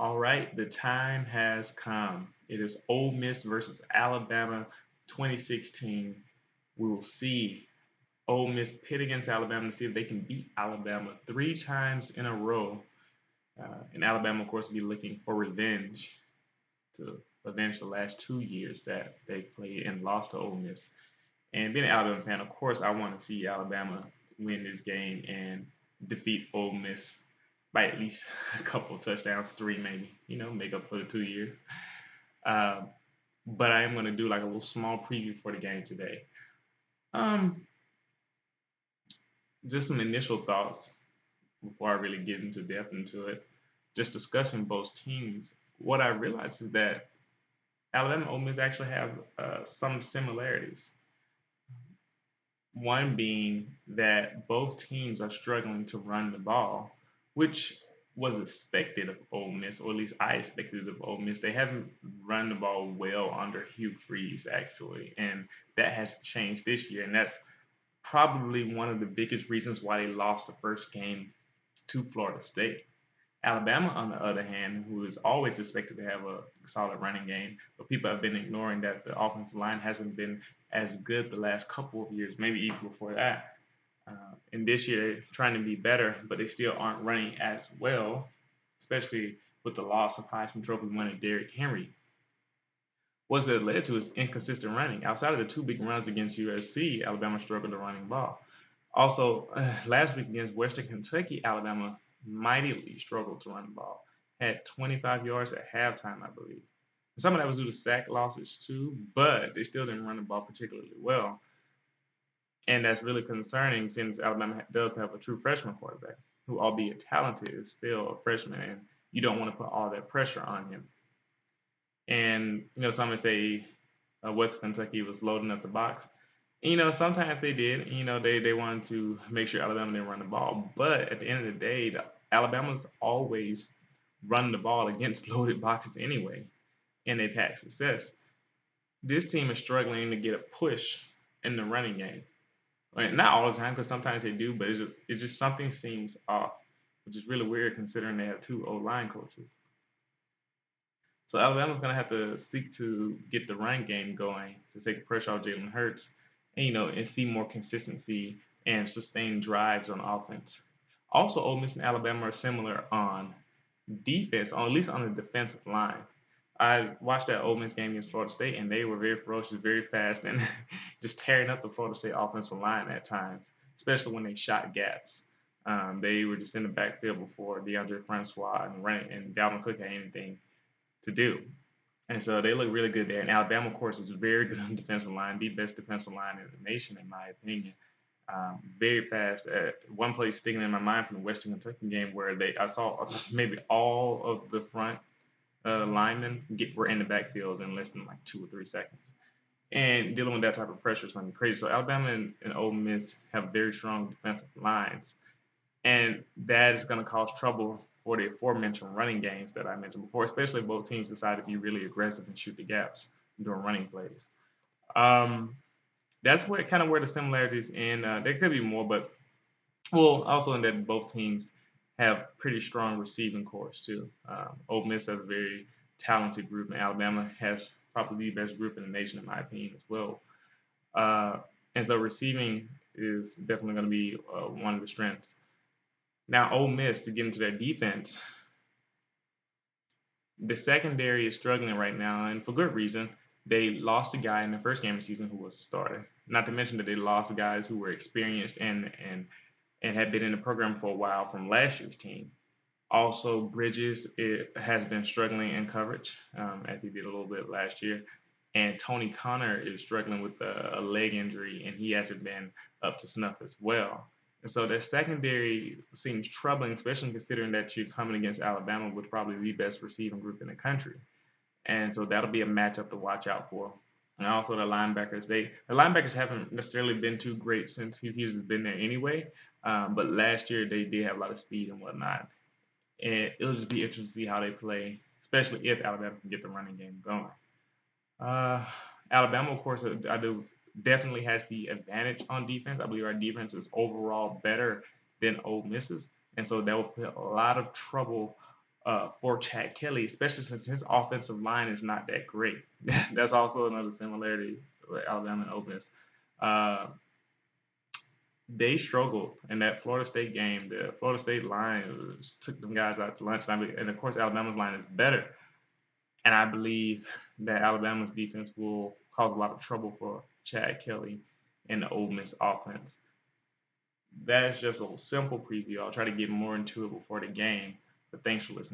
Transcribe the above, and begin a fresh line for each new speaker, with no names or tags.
All right, the time has come. It is Ole Miss versus Alabama 2016. We will see Ole Miss pit against Alabama to see if they can beat Alabama three times in a row. And Alabama, of course, will be looking for revenge to avenge the last 2 years that they played and lost to Ole Miss. And being an Alabama fan, of course, I want to see Alabama win this game and defeat Ole Miss by at least a couple of touchdowns, three maybe, make up for the 2 years. Um, but I am going to do like a little small preview for the game today. Um, just some initial thoughts before I really get into depth into it. Just discussing both teams, what I realized is that Alabama and Ole Miss actually have some similarities. One being that both teams are struggling to run the ball, which was expected of Ole Miss, or at least I expected of Ole Miss. They haven't run the ball well under Hugh Freeze, actually, and that has changed this year, and that's probably one of the biggest reasons why they lost the first game to Florida State. Alabama, on the other hand, who is always expected to have a solid running game, but people have been ignoring that the offensive line hasn't been as good the last couple of years, maybe even before that. And this year, trying to be better, but they still aren't running as well, especially with the loss of Heisman Trophy winner Derrick Henry. What's that led to is inconsistent running. Outside of the two big runs against USC, Alabama struggled to running ball. Also, last week against Western Kentucky, Alabama mightily struggled to run the ball. Had 25 yards at halftime, I believe. Some of that was due to sack losses too, but they still didn't run the ball particularly well. And that's really concerning since Alabama does have a true freshman quarterback who, albeit talented, is still a freshman, and you don't want to put all that pressure on him. And some would say West Kentucky was loading up the box. Sometimes they did. They wanted to make sure Alabama didn't run the ball. But at the end of the day, Alabama's always run the ball against loaded boxes anyway, and they've had success. This team is struggling to get a push in the running game. Not all the time, because sometimes they do, but it's just something seems off, which is really weird considering they have two O-line coaches. So Alabama's going to have to seek to get the run game going to take pressure off Jalen Hurts, and see more consistency and sustain drives on offense. Also, Ole Miss and Alabama are similar on defense, or at least on the defensive line. I watched that Ole Miss game against Florida State, and they were very ferocious, very fast, and just tearing up the Florida State offensive line at times, especially when they shot gaps. They were just in the backfield before DeAndre Francois and Dalvin Cook had anything to do. And so they look really good there. And Alabama, of course, is very good on the defensive line, the best defensive line in the nation, in my opinion. Very fast. One play sticking in my mind from the Western Kentucky game where I saw maybe all of the front linemen were in the backfield in less than like 2 or 3 seconds. And dealing with that type of pressure is going to be crazy. So Alabama and Ole Miss have very strong defensive lines, and that is going to cause trouble for the aforementioned running games that I mentioned before, especially if both teams decide to be really aggressive and shoot the gaps during running plays. Um, that's where the similarities, and there could be more, but well, also in that both teams have pretty strong receiving cores too. Ole Miss has a very talented group, and Alabama has probably the best group in the nation, in my opinion, as well. Uh, and so receiving is definitely going to be one of the strengths. Now, Ole Miss, to get into their defense, the secondary is struggling right now, and for good reason. They lost a guy in the first game of the season who was a starter. Not to mention that they lost guys who were experienced and had been in the program for a while from last year's team. Also, Bridges has been struggling in coverage, as he did a little bit last year. And Tony Connor is struggling with a leg injury, and he hasn't been up to snuff as well. And so their secondary seems troubling, especially considering that you're coming against Alabama with probably the best receiving group in the country. And so that'll be a matchup to watch out for. And also the linebackers haven't necessarily been too great since Hugh Hughes has been there anyway. But last year they did have a lot of speed and whatnot. And it'll just be interesting to see how they play, especially if Alabama can get the running game going. Uh, Alabama, of course, I do definitely has the advantage on defense. I believe our defense is overall better than Ole Miss's, and so that will put a lot of trouble for Chad Kelly, especially since his offensive line is not that great. That's also another similarity with Alabama and Ole Miss. Uh, they struggled in that Florida State game. The Florida State line took them guys out to lunch, and of course Alabama's line is better. And I believe that Alabama's defense will cause a lot of trouble for Chad Kelly and the Ole Miss offense. That's just a simple preview. I'll try to get more into it before the game. But thanks for listening.